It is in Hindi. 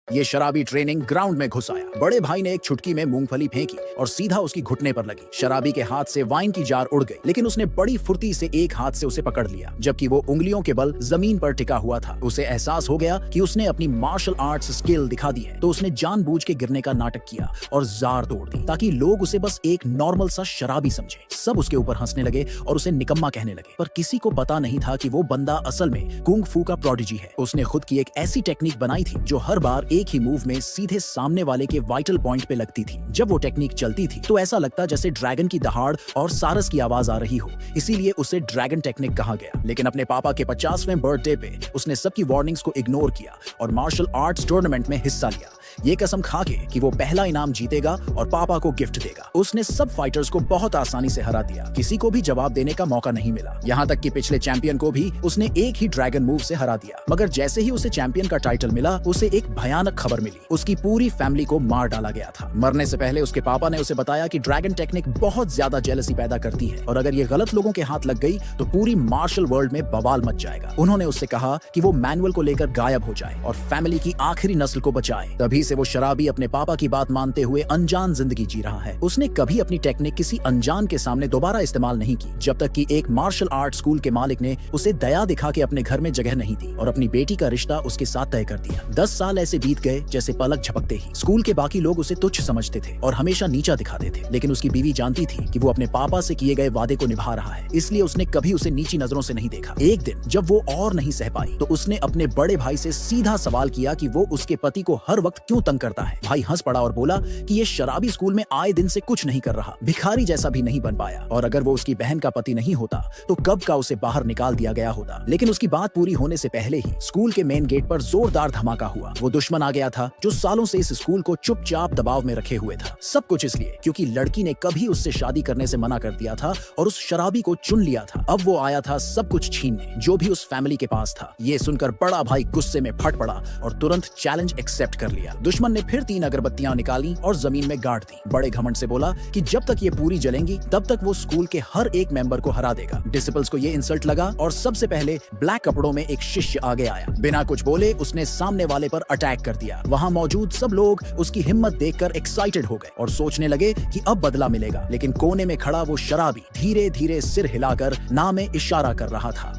ये शराबी ट्रेनिंग ग्राउंड में घुस आया। बड़े भाई ने एक छुटकी में मूंगफली फेंकी और सीधा उसकी घुटने पर लगी। शराबी के हाथ से वाइन की जार उड़ गई, लेकिन उसने बड़ी फुर्ती से एक हाथ से उसे पकड़ लिया, जबकि वो उंगलियों के बल जमीन पर टिका हुआ था। उसे एहसास हो गया कि उसने अपनी मार्शल आर्ट्स स्किल दिखा दी है, तो उसने जानबूझ के गिरने का नाटक किया और जार तोड़ दी, ताकि लोग उसे बस एक नॉर्मल सा शराबी समझे। सब उसके ऊपर हंसने लगे और उसे निकम्मा कहने लगे, पर किसी को पता नहीं था कि वो बंदा असल में कुंग फू का प्रोडिजी है। उसने खुद की एक ऐसी टेक्निक बनाई थी जो हर बार एक ही मूव में सीधे सामने वाले के वाइटल पॉइंट पे लगती थी। जब वो टेक्निक चलती थी तो ऐसा लगता जैसे ड्रैगन की दहाड़ और सारस की आवाज आ रही हो, इसीलिए उसे ड्रैगन टेक्निक कहा गया। लेकिन अपने पापा के 50वें बर्थडे पे उसने सबकी वार्निंग्स को इग्नोर किया और मार्शल आर्ट्स टूर्नामेंट में हिस्सा लिया, ये कसम खा के कि वो पहला इनाम जीतेगा और पापा को गिफ्ट देगा। उसने सब फाइटर्स को बहुत आसानी से हरा दिया, किसी को भी जवाब देने का मौका नहीं मिला। यहाँ तक कि पिछले चैंपियन को भी उसने एक ही ड्रैगन मूव से हरा दिया। मगर जैसे ही उसे चैंपियन का टाइटल मिला, उसे एक भयानक खबर मिली। उसकी पूरी फैमिली को मार डाला गया था। मरने से पहले उसके पापा ने उसे बताया कि ड्रैगन टेक्निक बहुत ज्यादा जेलसी पैदा करती है और अगर ये गलत लोगों के हाथ लग गई तो पूरी मार्शल वर्ल्ड में बवाल मच जाएगा। उन्होंने उससे कहा कि वो मैनुअल को लेकर गायब हो जाए और फैमिली की आखिरी नस्ल को बचाए। तभी से वो शराबी अपने पापा की बात मानते हुए अनजान जिंदगी जी रहा है। उसने कभी अपनी टेक्निक किसी अनजान के सामने दोबारा इस्तेमाल नहीं की, जब तक कि एक मार्शल आर्ट स्कूल के मालिक ने उसे दया दिखा के अपने घर में जगह नहीं दी और अपनी बेटी का रिश्ता उसके साथ तय कर दिया। 10 साल ऐसे बीत गए जैसे पलक झपकते ही। स्कूल के बाकी लोग उसे तुच्छ समझते थे और हमेशा नीचा दिखाते थे, लेकिन उसकी बीवी जानती थी कि वो अपने पापा से किए गए वादे को निभा रहा है, इसलिए उसने कभी उसे नीची नजरों से नहीं देखा। एक दिन जब वो और नहीं सह पाई तो उसने अपने बड़े भाई से सीधा सवाल किया कि वो उसके पति को हर वक्त क्यों तंग करता है। भाई हंस पड़ा और बोला कि ये शराबी स्कूल में आए दिन से कुछ नहीं कर रहा, भिखारी जैसा भी नहीं बन पाया, और अगर वो उसकी बहन का पति नहीं होता तो कब का उसे बाहर निकाल दिया गया होता। लेकिन उसकी बात पूरी होने से पहले ही स्कूल के मेन गेट पर जोरदार धमाका हुआ। वो दुश्मन आ गया था जो सालों से इस स्कूल को चुपचाप दबाव में रखे हुए था। सब कुछ इसलिए क्योंकि लड़की ने कभी उससे शादी करने से मना कर दिया था और उस शराबी को चुन लिया था। अब वो आया था सब कुछ छीनने, जो भी उस फैमिली के पास था। ये सुनकर बड़ा भाई गुस्से में फट पड़ा और तुरंत चैलेंज एक्सेप्ट कर लिया। दुश्मन ने फिर 3 अगरबत्तियां निकाली और जमीन में गाड़ दी। बड़े घमंड से बोला कि जब तक ये पूरी जलेंगी तब तक वो स्कूल के हर एक मेंबर को हरा देगा। डिसिपल्स को ये इंसल्ट लगा और सबसे पहले ब्लैक कपड़ों में एक शिष्य आगे आया। बिना कुछ बोले उसने सामने वाले पर अटैक कर दिया। वहां मौजूद सब लोग उसकी हिम्मत देखकर एक्साइटेड हो गए और सोचने लगे कि अब बदला मिलेगा, लेकिन कोने में खड़ा वो शराबी धीरे धीरे सिर हिलाकर ना में इशारा कर रहा था।